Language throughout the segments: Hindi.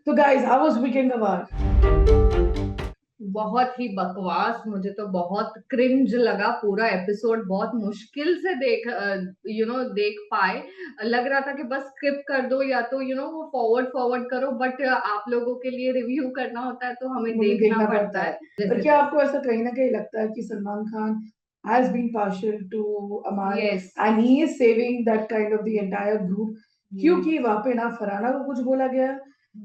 तो गाइस, हाउ वाज वीकेंड का बार? बहुत ही बकवास। मुझे तो बहुत क्रिंज लगा। पूरा एपिसोड बहुत मुश्किल से देख पाए। लग रहा था कि बस स्किप कर दो या तो वो फॉरवर्ड फॉरवर्ड करो, बट आप लोगों के लिए रिव्यू करना होता है तो हमें मुझे देखना देखना पड़ता पड़ता है। है पर जैसे क्या तैसे। आपको ऐसा कहीं ना कहीं लगता है कि Salman Khan has been partial to Aman yes. And he is saving that kind of the entire group? क्योंकि वहां पे ना फरहाना को कुछ बोला गया,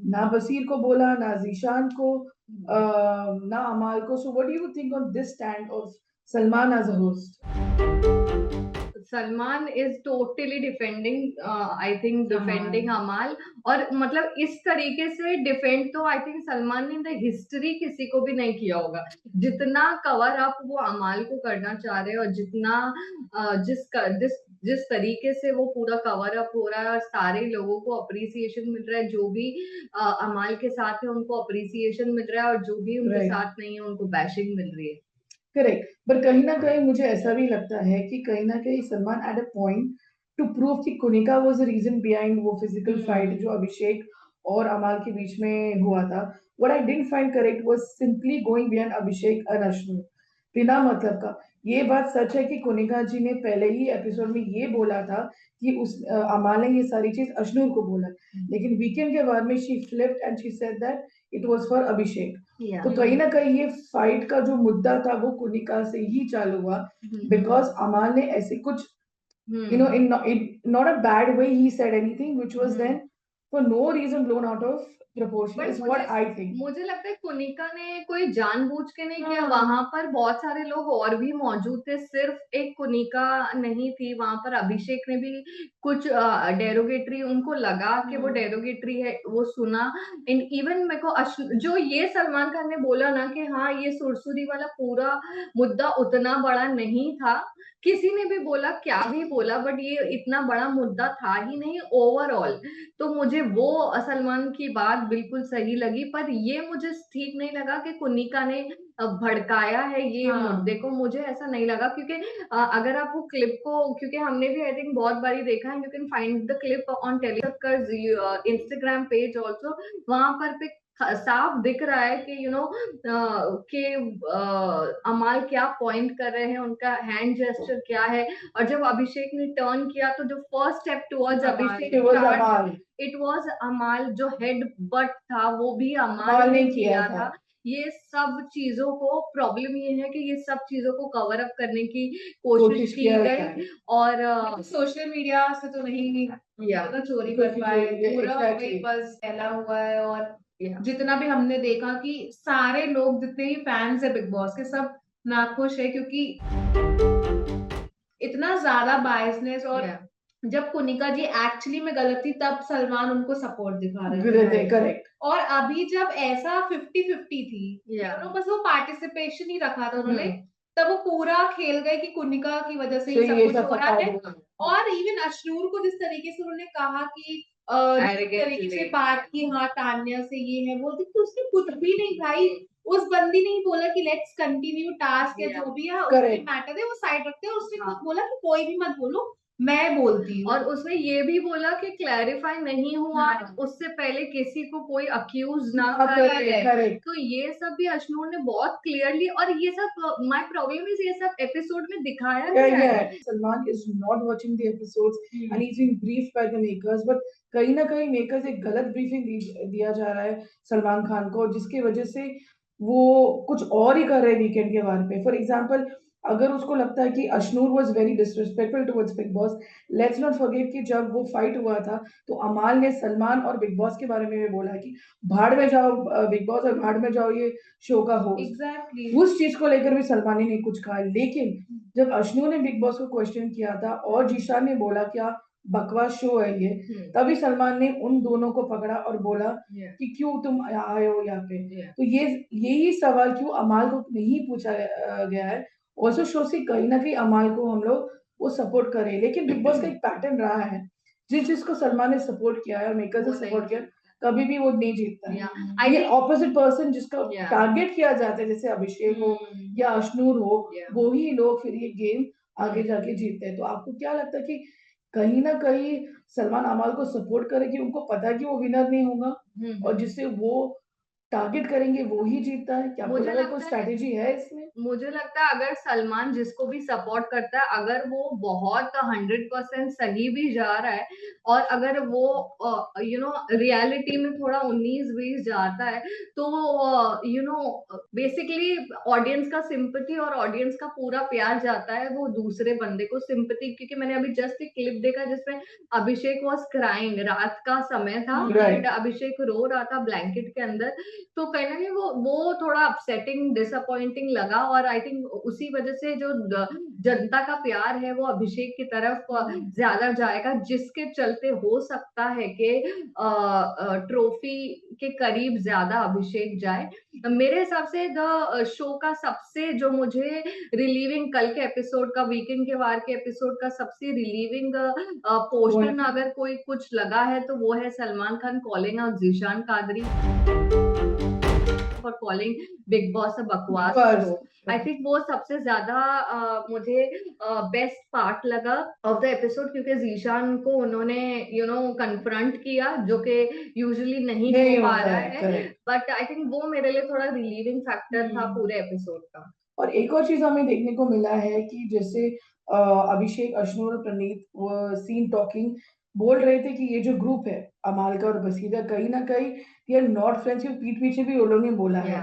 ना बसीर को बोला, ना जीशान को, ना अमाल को। So what do you think on this stand of Salman as a host? Salman is totally defending, I think defending Amaal. और मतलब इस तरीके से डिफेंड तो आई थिंक सलमान ने इन द हिस्ट्री किसी को भी नहीं किया होगा। जितना कवर अप वो अमाल को करना चाह रहे हैं, और जितना जिस तरीके से वो पूरा कवर अप हो रहा है, और सारे लोगों को अप्रिसिएशन मिल रहा है। जो भी अमाल के साथ है उनको अप्रिसिएशन मिल रहा है, और जो भी उनके राइट, साथ नहीं है उनको बैशिंग मिल रही है। करेक्ट। पर कहीं ना कहीं मुझे ऐसा भी लगता है कि कहीं ना कहीं Salman at a point to prove कि Kunika was the reason behind वो फिजिकल फाइट जो अभिषेक और अमाल के बीच में हुआ था। What I didn't find correct was simply going behind Abhishek and Ashnoor बिना मतलब का। ये बात सच है कि कुनिका जी ने पहले ही एपिसोड में ये बोला था कि अमाल ने ये सारी चीज अश्नूर को बोला, लेकिन वीकेंड के बाद में she flipped and she said that it was for Abhishek. या तो कहीं ना कहीं ये फाइट का जो मुद्दा था वो कुनिका से ही चालू हुआ, बिकॉज अमाल ने ऐसे कुछ, हम्म in not a bad way he said anything which was then hmm for no reason blown out of proportion but is मुझे what I think. मुझे लगता है कुनिका ने कोई जानबूझ के नहीं किया। वहां पर बहुत सारे लोग और भी मौजूद थे, सिर्फ एक कुनिका नहीं थी वहां पर। अभिषेक ने भी कुछ डेरोगेटरी उनको लगा कि वो डेरोगेटरी है, वो सुना। एंड इवन मेरे को जो ये सलमान खान ने बोला ना कि हाँ ये सुरसुरी वाला पूरा मुद्दा उतना बड़ा नहीं था। किसी ने भी बोला, क्या भी बोला, बट ये इतना बड़ा मुद्दा था ही नहीं ओवरऑल। तो मुझे वो सलमान की बात बिल्कुल सही लगी, पर ये मुझे ठीक नहीं लगा कि कुनिका ने भड़काया है ये मुद्दे को। मुझे ऐसा नहीं लगा, क्योंकि अगर आप वो क्लिप को, क्योंकि हमने भी आई थिंक बहुत बारी देखा है, you can find the clip on टेलीकर इंस्टाग्राम पेज ऑल्सो। वहां पर पे साफ दिख रहा है कि कि अमाल क्या पॉइंट कर रहे हैं, उनका हैंड जेस्चर क्या है। और जब अभिषेक ने टर्न किया तो जो first step towards Abhishek it was start, Amal. It was अमाल। जो हेड बट था वो भी अमाल Amal ने ने किया किया था। था। ये सब चीजों को, प्रॉब्लम ये है कि ये सब चीजों को कवर अप करने की कोशिश कोशिश की किया जाता है। गई। और सोशल मीडिया से तो नहीं या पता चोरी कर कोशिश पाए, ये पूरा एग्जैक्टली। वही बस फैला हुआ है। और या जितना भी हमने देखा कि सारे लोग जितने भी फैंस है बिग बॉस के, सब नाखुश है, क्योंकि इतना ज्यादा बायसनेस। और या जब कुनिका जी एक्चुअली में गलत थी तब सलमान उनको सपोर्ट दिखा रहे थे। करेक्ट। और अभी जब ऐसा 50-50 थी, या बस वो पार्टिसिपेशन ही रखा था उन्होंने, तब वो पूरा खेल गए कि कुनिका की वजह से तो ही सब ये कुछ सब हो रहा है। फसाद और इवन अश्नूर को जिस तरीके से उन्होंने कहा कि जिस तरीके से एरोगेंटली। बात की, हाँ तान्या से ये है वो, तो उसने कुछ भी नहीं भाई। उस बंदी ने ही बोला कि लेट्स कंटिन्यू टास्क, या जो भी है उसके करेक्ट। मैटर है वो साइड रखते हैं। उसने हाँ। खुद बोला कि कोई भी मत बोलो, मैं बोलती हूँ। और उसने ये भी बोला कि क्लैरिफाई नहीं हुआ, हाँ। उससे पहले किसी को कोई अक्यूज ना हाँ, करे। Correct correct. तो ये सब भी अश्नूर ने बहुत क्लियरली, और ये सब माय प्रॉब्लम इज ये सब एपिसोड में दिखाया गया है। Salman is not watching the episodes and he's being briefed by the makers, but कहीं ना कहीं मेकर्स एक गलत ब्रीफिंग दिया जा रहा है सलमान खान को, जिसकी वजह से वो कुछ और ही कर रहे हैं वीकेंड के बारे में। फॉर एग्जाम्पल, अगर उसको लगता है कि Ashnoor was very disrespectful towards big boss, let's not forget कि जब वो फाइट हुआ था तो अमाल ने सलमान और बिग बॉस के बारे में भी बोला कि भाड़ में जाओ बिग बॉस, और भाड़ में जाओ ये शो का होस्ट। एग्जैक्टली। उस चीज को लेकर भी सलमान ने कुछ कहा, लेकिन जब अश्नू ने बिग बॉस को क्वेश्चन किया था और जीशान ने बोला क्या बकवास शो है ये, तभी सलमान ने उन दोनों को पकड़ा और बोला कि क्यों तुम आए हो यहाँ पे। तो ये यही सवाल क्यों अमाल को नहीं पूछा गया है। ऑल्सो शो से कहीं ना कहीं अमाल को हम लोग वो सपोर्ट करें, लेकिन बिग बॉस का एक पैटर्न रहा है, जिस जिसको सलमान ने सपोर्ट किया है और मेकर वो से नहीं सपोर्ट किया, कभी भी वो नहीं जीतता है। आई ये थिंक ऑपोजिट पर्सन जिसका Yeah. टारगेट किया जाता है, जैसे अभिषेक हो या अश्नूर हो, Yeah. वो ही लोग फिर ये गेम आगे जाके जीतते हैं। तो आपको क्या लगता है कि कहीं ना कहीं सलमान अमाल को सपोर्ट करे कि उनको पता है कि वो विनर नहीं होगा? और जिससे वो टारगेट करेंगे वो ही जीतता है। क्या आपको मुझे लगा कोई लगता है स्ट्रैटेजी है इसमें? मुझे लगता है अगर सलमान जिसको भी सपोर्ट करता है, अगर वो बहुत 100% सही भी जा रहा है और अगर वो रियलिटी में थोड़ा 19-20 जाता है, तो बेसिकली ऑडियंस का सिंपैथी और ऑडियंस का पूरा प्यार जाता है वो दूसरे बंदे को सिंपैथी, क्योंकि मैंने अभी जस्ट एक क्लिप देखा जिसमें अभिषेक वॉज क्राइंग, रात का समय था एंड अभिषेक रो रहा था ब्लैंकेट के अंदर, तो कहीं ना कहीं वो थोड़ा अपसेटिंग डिसअपॉइंटिंग लगा और आई थिंक उसी वजह से जो जनता का प्यार है वो अभिषेक की तरफ ज्यादा जाएगा, जिसके चलते हो सकता है कि ट्रॉफी के करीब ज्यादा अभिषेक जाए। मेरे हिसाब से द शो का सबसे जो मुझे रिलीविंग कल के एपिसोड का, वीकेंड के वार के एपिसोड का सबसे रिलीविंग पोर्शन अगर कोई कुछ लगा है तो वो है Salman Khan calling out Zeeshan Qadri for calling Bigg Boss a बकवास शो। आई थिंक वो सबसे ज्यादा मुझे बेस्ट पार्ट लगा ऑफ द एपिसोड, क्योंकि जीशान को उन्होंने कन्फ्रंट किया, जो कि यूजुअली नहीं हो पा रहा है, बट आई थिंक वो मेरे लिए थोड़ा रिलीविंग फैक्टर था पूरे एपिसोड का। और एक और चीज हमें देखने को मिला है कि जैसे अभिषेक, अश्नूर और प्रणीत वो सीन टॉकिंग बोल रहे थे कि ये जो ग्रुप है अमालिका और बसीरा कहीं ना कहीं ये नॉट फ्रेंड्स, पीठ पीछे भी वो लोग ने बोला है,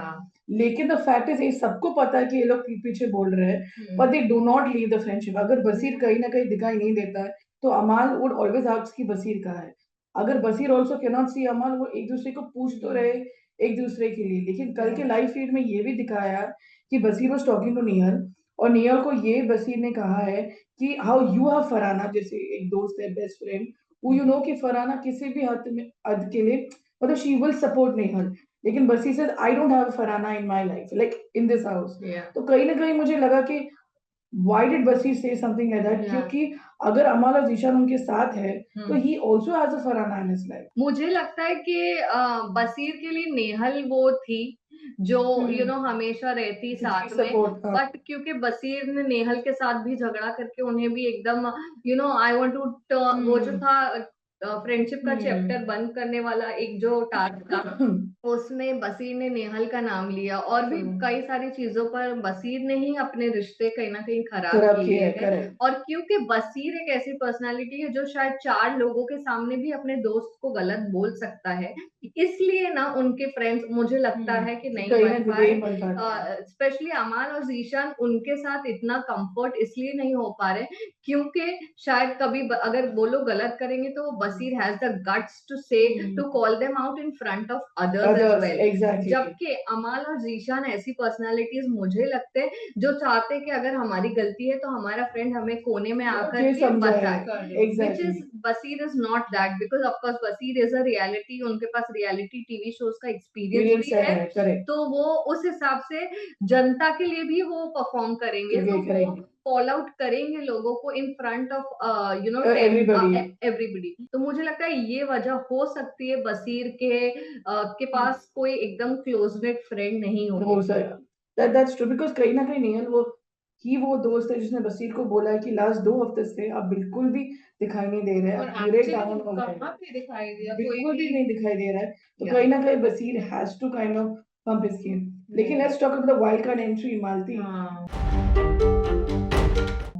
लेकिन द फैक्ट इज ये सबको पता है कि ये लोग पीठ पीछे बोल रहे हैं, but they do not leave the friendship. अगर बसीर कहीं ना कहीं दिखाई नहीं देता है तो अमाल वुड ऑलवेज आस्क कि बसीर कहाँ है। अगर बसीर ऑल्सो कैन नॉट सी अमाल, वो एक दूसरे को पूछ तो रहे एक दूसरे के लिए, लेकिन कल के लाइव फीड में ये भी दिखाया कि बसीर वाज टॉकिंग टू निहल और निहल को ये बसीर ने कहा है कि हाउ यू हैव फरहाना, जैसे एक दोस्त है बेस्ट फ्रेंड, वो यू नो कि फरहाना किसी भी हद के लिए मतलब शी विल सपोर्ट निहल, लेकिन Baseer said I don't have Farhana in my life like in this house. तो कहीं ना कहीं मुझे लगा कि व्हाई डिड बसीर से समथिंग लाइक दैट, क्योंकि अगर अमाल और जीशान उनके साथ है तो ही also has a Farhana in his life. मुझे लगता है कि बसीर के लिए नेहल वो थी जो हमेशा रहती साथ में, बट क्योंकि बसीर ने नेहल के साथ भी झगड़ा करके उन्हें भी एकदम आई वांट टू वो जो था फ्रेंडशिप का चैप्टर बंद करने वाला एक जो टास्क था उसमें बसीर ने नेहल का नाम लिया और भी कई सारी चीजों पर बसीर ने ही अपने रिश्ते कहीं ना कहीं खराब किए हैं। और क्योंकि बसीर एक ऐसी पर्सनालिटी है जो शायद 4 लोगों के सामने भी अपने दोस्त को गलत बोल सकता है, इसलिए ना उनके फ्रेंड्स मुझे लगता है कि नहीं बन पाए, स्पेशली अमाल और जीशान उनके साथ इतना कंफर्ट इसलिए नहीं हो पा रहे क्योंकि शायद कभी अगर वो लोग गलत करेंगे तो Baseer has the guts to say to call them out in front of others as well. जबकि अमाल और जीशान ऐसी पर्सनालिटीज मुझे लगते हैं जो चाहते हैं कि अगर हमारी गलती है तो हमारा फ्रेंड हमें कोने में आकर के बताए, which is Basir is not that, because of course Basir is a reality, उनके पास रियलिटी टीवी शोज का एक्सपीरियंस भी है, तो वो उस हिसाब से जनता के लिए भी वो परफॉर्म करेंगे, तो वो कॉल आउट करेंगे लोगों को इन फ्रंट ऑफ एवरीबडी। तो मुझे लगता है ये वजह हो सकती है बसीर के पास कोई एकदम क्लोजनेट फ्रेंड नहीं हो सकता। दैट्स ट्रू, बिकॉज़ कहीं ना कहीं नेहल वो दोस्त है जिसने बसीर को बोला है कि लास्ट 2 हफ्ते से आप बिल्कुल भी दिखाई नहीं दे रहे हैं, पूरे डाउन हो गए, कहाँ पे दिखाई दिया, बिल्कुल भी नहीं दिखाई दे रहा है, तो कहीं ना कहीं Baseer has to kind of pump his game. लेकिन let's talk about the wild card entry Malti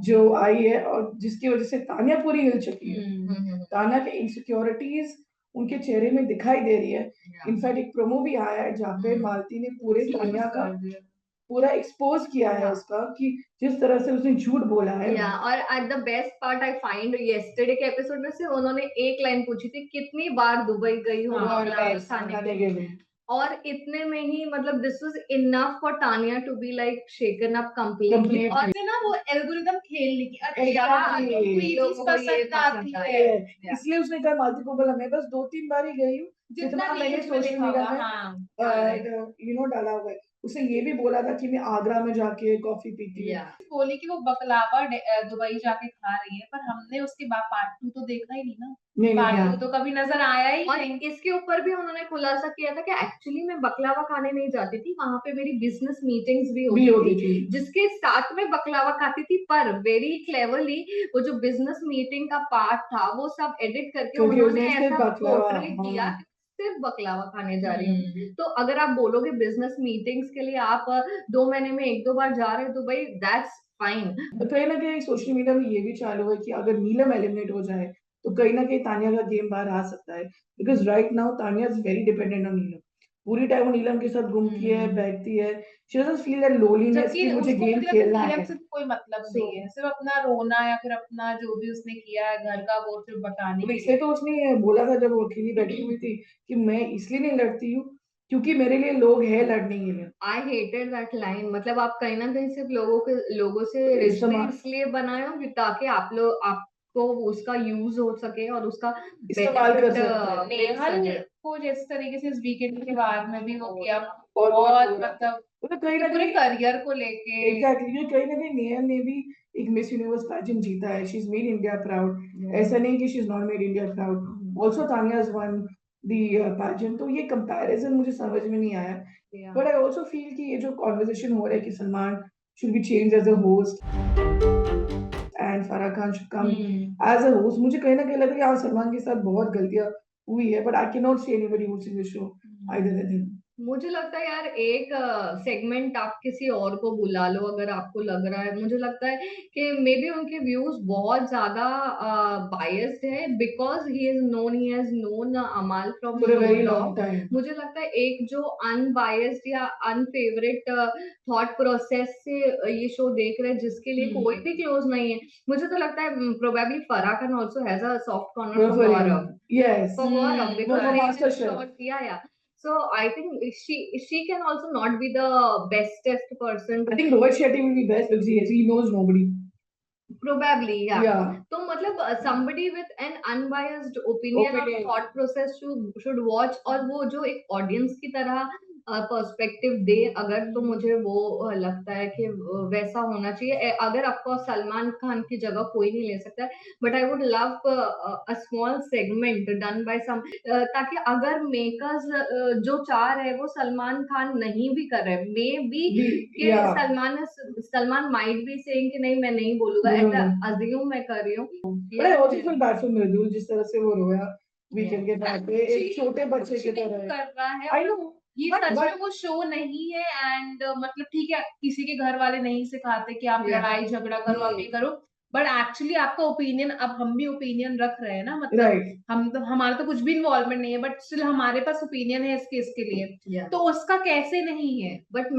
जो आई है और जिसकी वजह से तानिया पूरी हिल चुकी है। तानिया के इनसिक्योरिटीज उनके चेहरे में दिखाई दे रही है। इनफैक्ट एक प्रोमो भी आया है जहाँ पे मालती ने पूरे तानिया का पूरा एक्सपोज किया है उसका कि जिस तरह से उसने झूठ बोला है। और at the best part I find yesterday के एपिसोड में से उन्होंने एक लाइन पूछी थी, कितनी बार दुबई गई हो और इतने में ही मतलब this was enough for Tania to be like shaken up completely, और ना वो एल्गोरिदम खेलने की इसलिए उसने कहा मालती को बोला मैं बस 2-3 बार ही गई हूँ जितना मैंने सोशल मीडिया में डाला हुआ है। उसे ये भी बोला था कि मैं आगरा में जाके कॉफी पीती हूँ, बोली कि वो बकलावा दुबई जाके खा रही है, पर हमने उसके बाद पार्ट 2 तो देखा ही नहीं ना, पार्ट 2 तो कभी नजर आया ही नहीं। इसके ऊपर भी उन्होंने खुलासा किया था कि एक्चुअली मैं बकलावा खाने नहीं जाती थी, वहां पे मेरी बिजनेस मीटिंग्स भी होती थी जिसके साथ में बकलावा खाती थी, पर वेरी क्लेवरली वो जो बिजनेस मीटिंग का पार्ट था वो सब एडिट करके उन्होंने ऐसा पोर्ट्रेट किया सिर्फ बकलावा खाने जा रही हूँ। तो अगर आप बोलोगे बिजनेस मीटिंग्स के लिए आप 2 महीने में 1-2 बार जा रहे हो तो भाई दैट्स फाइन। कहीं ना कहीं सोशल मीडिया में ये भी चालू है कि अगर नीलम एलिमिनेट हो जाए तो कहीं ना कहीं तानिया का गेम बाहर आ सकता है, because right now Tania is very dependent on Neelam. पूरी टाइम वो नीलम के साथ घूमती है, बैठती है, she doesn't feel that loneliness जबकि कि मुझे उसको गेम मुझे लगता है खेलना नीलम है। से कोई मतलब सो नहीं है, सिर्फ अपना रोना या फिर अपना जो भी उसने किया है घर का वो सिर्फ बताने तो के इसलिए लिए। तो उसने बोला था जब वो अकेली बैठी हुई थी कि मैं इसलिए नहीं लड़ती हूँ क्योंकि मेरे लिए लोग हैं लड़ने के लिए। I hated that line. मतलब आप कहीं ना कहीं सिर्फ लोगों से रिश्ते इस्तेमाल इसलिए बनाए हो कि ताकि आपको उसका यूज हो सके और उसका इस्तेमाल कर बेनिफिट सकते हैं। मिल नेहल सके। को जिस तरीके से इस वीकेंड के बाद में भी वो किया, बहुत बहुत बुरा था। मतलब मतलब कहीं ना उसके पूरे कहीं करियर को लेके। एग्जैक्टली exactly, कहीं ना कहीं नेहा ने भी एक मिस यूनिवर्स पैजेंट जीता है, she is made India proud. ऐसा नहीं कि she is not made India proud, also Tania is one the pageant. तो ये कंपैरिजन मुझे समझ में नहीं आया, बट आई आल्सो फील कि ये जो कॉन्वर्सेशन हो रहा है कि Salman should be change as a host and Farah Khan should come as a host, मुझे कहीं ना कहीं लग रहा है हाँ सलमान के साथ बहुत गलतियां हुई है, but I can not see anybody hosting the show either then. मुझे लगता है यार एक सेगमेंट आप किसी और को बुला लो अगर आपको लग रहा है। मुझे लगता है कि मे बी उनके व्यूज बहुत ज्यादा बायस्ड है because he is known, he has known Amaal from for a so very long long. Time. मुझे लगता है एक जो अनबायस्ड या अनफेवरेट थॉट प्रोसेस से ये शो देख रहे हैं जिसके लिए कोई भी क्लोज नहीं है। मुझे तो लगता है probably Farah Khan also has a soft corner for Gaurav, Yes, for Gaurav for because they Master even Chef. shot, yeah. So I think she can also not be the bestest person I to think Rohit Shetty will be best because he knows nobody. probably, yeah. Yeah, तो मतलब somebody with an unbiased opinion और opinion. thought process should watch और वो जो एक ऑडियंस की तरह पर्सपेक्टिव दे अगर, तो मुझे वो लगता है कि वैसा होना चाहिए। अगर ऑफकोर्स सलमान खान की जगह कोई नहीं ले सकता है, but I would love a small segment done by some, ताकि अगर मेकर्स जो चाह रहे हैं वो सलमान खान नहीं भी कर रहे मे बी कि Yeah, Salman might be saying कि नहीं मैं नहीं बोलूंगा, ऐसा बोलो। अज्यूम मैं कर रही हूँ। But I also feel bad for मृदुल, जिस तरह से वो रोया वीकेंड के टाइम पे एक Actually, छोटे बच्चे कुछ की नहीं तरह। कर रहा है I और know, ये but सच में but वो शो नहीं है। एंड मतलब ठीक है, किसी के घर वाले नहीं सिखाते कि आप Yeah. लड़ाई झगड़ा करो, आप ये करो, बट एक्चुअली आपका ओपिनियन, अब हम भी ओपिनियन रख रहे हैं ना, मतलब right, हम तो, हमारा तो कुछ भी इन्वॉल्वमेंट नहीं है, बट स्टिल हमारे पास ओपिनियन है इस केस के लिए, Yeah. तो उसका कैसे नहीं है। बट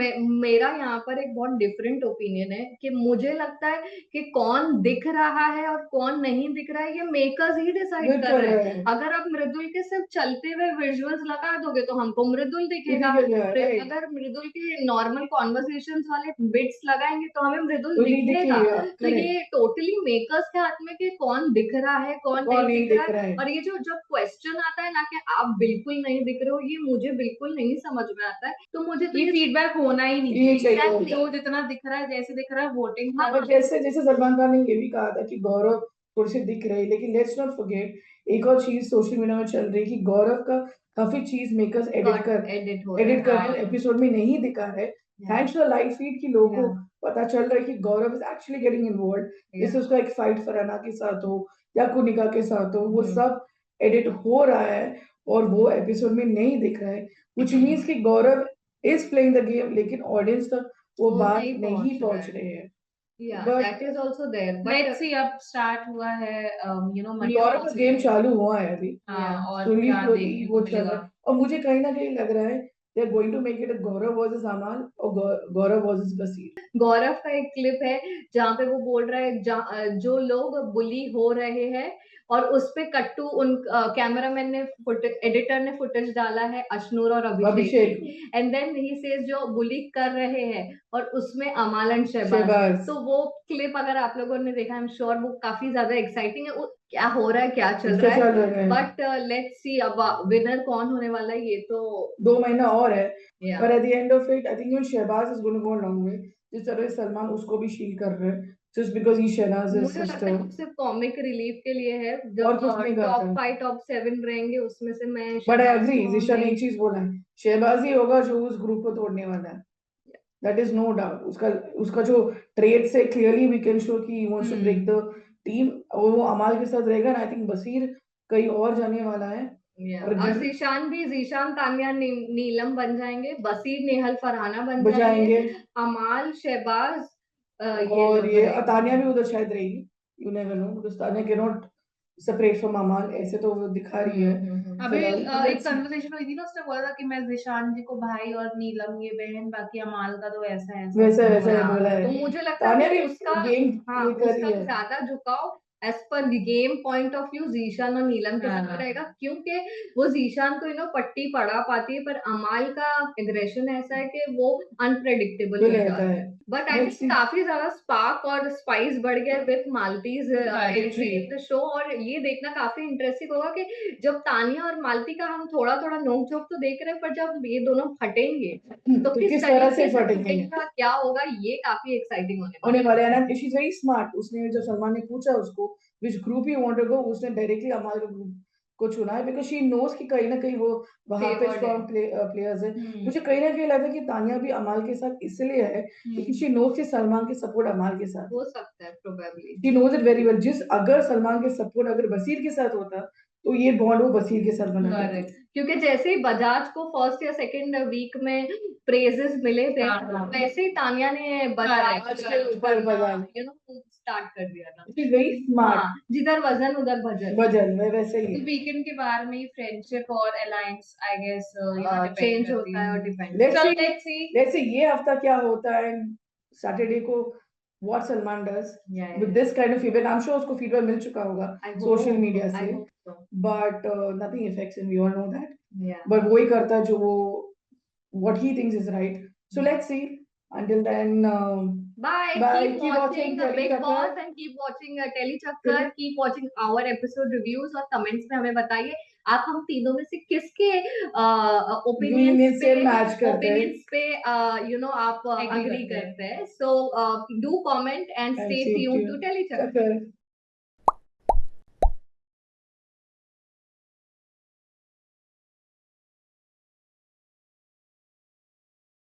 मेरा यहाँ पर एक बहुत डिफरेंट ओपिनियन है कि मुझे लगता है कि कौन दिख रहा है और कौन नहीं दिख रहा है ये मेकर्स ही डिसाइड good कर कर रहे रहे हैं। हैं। अगर आप मृदुल के सिर्फ चलते हुए विजुअल्स लगा दोगे तो हमको मृदुल दिखेगा, right, अगर मृदुल के नॉर्मल कॉन्वर्सेशंस वाले बिट्स लगाएंगे तो हमें मृदुल तो नहीं दिखेगा। दिखेगा, तो correct, ये टोटली मेकर्स के हाथ में कि कौन दिख रहा है कौन कौन नहीं नहीं दिख रहा दिख रहा है। है। और ये जो जब क्वेश्चन आता है ना कि आप बिल्कुल नहीं दिख रहे हो, ये मुझे बिल्कुल नहीं समझ में आता है। तो मुझे तो ये फीडबैक होना ही नहीं ये चाहिए चाहिए, होता। जो जितना दिख रहा है जैसे दिख रहा है वोटिंग हाँ, करो। but जैसे जैसे सलमान खान ने ये भी कहा था कि गौरव थोड़े से दिख रहे हैं, लेकिन लेट्स नॉट फॉरगेट एक और चीज सोशल मीडिया में चल रही है कि गौरव का काफी चीज मेकर्स एडिट हो एडिट कर रहे हाँ। हैं, एपिसोड में नहीं दिखा है। थैंक्स टू लाइव फीड की लोगों को पता चल रहा है कि गौरव इज एक्चुअली गेटिंग इन्वॉल्व। जैसे उसका एक फाइट फरहाना के साथ हो या कुनिका के साथ हो, वो सब एडिट हो रहा है और वो एपिसोड में नहीं दिख रहा है, व्हिच मींस कि गौरव इज प्लेइंग द गेम, लेकिन ऑडियंस तक वो बात नहीं पहुंच रही है। Yeah, but that is also there. But let's see, अब स्टार्ट हुआ है गौरव का गेम चालू हुआ है अभी, हाँ, और स्लोली क्या स्लोली देखने वो को चल रहा मिलेगा। है और मुझे कहीं ना कहीं लग रहा है they are going to make it a Gaurav versus Amaal और गौरव वर्सेस बसीर। गौरव का एक क्लिप है जहाँ पे वो बोल रहा है जो लोग बुली हो रहे हैं और उस पे कट्टू उन कैमरामैन ने एडिटर ने फुटेज डाला है अशनूर और अभिषेक, एंड देन ही सेज जो बुली कर रहे हैं और उसमें अमाल एंड शहबाज। तो वो क्लिप अगर आप लोगों ने देखा, आई एम श्योर वो काफी ज्यादा एक्साइटिंग है, वो क्या हो रहा है क्या चल रहा है। बट लेट्स सी अब विनर कौन होने वाला है, ये तो 2 महीना और है। पर at the end of it I think you Shahbaz is going to go a long way, जिस तरह से सलमान उसको भी शील कर रहे हैं just because he Shahnaz is मुझे लगता है सिस्टर। वो सिर्फ कॉमिक रिलीफ के लिए है, और जब कुछ नहीं करता। टॉप 5 टॉप 7 रहेंगे उसमें से मैं बट आई शहबाज एग्री, को जिशा ने नहीं। एक चीज बोला है, शहबाज ही होगा जो उस ग्रुप को तोड़ने वाला है, दैट इज नो डाउट। उसका उसका जो ट्रेड से क्लियरली वी कैन शो कि he wants to break the team, और वो अमाल के साथ रहेगा। आई थिंक बसीर कहीं और जाने वाला है। और और जब जीशान तान्या नीलम बन जाएंगे, बसीर नेहल फरहाना बन जाएंगे, बजाएंगे अमाल शहबाज ये और लोग ये रहेंगे। तानिया भी उधर शायद रहेगी, you never know, because Tania can not separate from अमाल, ऐसे तो वो दिखा रही है अभी फिलहाल। तो एक let's see। कन्वर्सेशन हुई थी ना, उसने बोला था कि मैं जिशान जी को भाई और नीलम ये बहन, बाकी अमाल का तो ऐसा ऐसा वैसा उसने वैसा बोला। ही बोला है। तो मुझे लगता है तानिया कि भी उसका गेम हाँ प्ले कर उसका रही है। ज्यादा झुकाव as per game point of view Zeeshan और नीलम के साथ हाँ। रहेगा, क्योंकि वो जीशान को पट्टी पढ़ा पाती है, पर अमाल का एग्रेशन ऐसा है कि वो अनप्रेडिक्टेबल वो हो रहता जाता है। है। But I Let's think see। काफी ज्यादा स्पार्क और स्पाइस बढ़ गया with Malti's entry in the show, और ये देखना काफी इंटरेस्टिंग होगा कि जब तानिया और मालती का हम थोड़ा थोड़ा नोक झोंक तो देख रहे हैं, पर जब ये दोनों फटेंगे तो तो किस किस तरह से तरीके से फटेंगे फटेगा, क्या होगा, ये काफी एक्साइटिंग होने वाला होने है। वाले हैं ना। She is very smart. उसने जब सलमान ने पूछा उसको which group you want to go, उसने डायरेक्टली अमाल का ग्रुप को चुना है, बिकॉज शी नोज कि कहीं ना कहीं वो वहां पे Favored स्ट्रॉन्ग है। प्लेयर्स है। मुझे कहीं ना कहीं लगता है कि तानिया भी अमाल के साथ इसलिए है क्योंकि शी नोज कि सलमान के सपोर्ट अमाल के साथ हो सकता है probably. She knows it very well. जिस अगर सलमान के सपोर्ट अगर बसीर के साथ होता तो ये बॉन्ड वो बसीर के साथ बनाता। करेक्ट, क्योंकि जैसे ही बजाज को फर्स्ट या सेकंड वीक में प्रेजेस मिले थे, वैसे ही तानिया ने बजाज आज के ऊपर बजाज स्टार्ट कर दिया था। She is very smart. हाँ, जिधर वजन उधर भजन। वजन में वैसे ही वीकेंड के बारे में फ्रेंडशिप और अलायंस आई गेस चेंज होता है और डिपेंड। लेट्स चलो see let's see. Let's see ये हफ्ता क्या होता है सैटरडे को, what Salman does with this kind of feedback. I am sure उसको फीडबैक मिल चुका होगा सोशल मीडिया से, but nothing effects him, we all know that. But वो ही करता है जो वो what he thinks is right. So let's see. Until then, Bye. bye. Keep Keep watching watching Big Telly Boss Chakkar. and keep watching Telly Chakkar. Keep watching our episode reviews और कमेंट्स में हमें बताइए आप हम तीनों में से किसके Opinions से match करते हैं आप agree करते हैं. So do comment and and stay stay tuned to tuned. Telly Chakkar. Chakkar.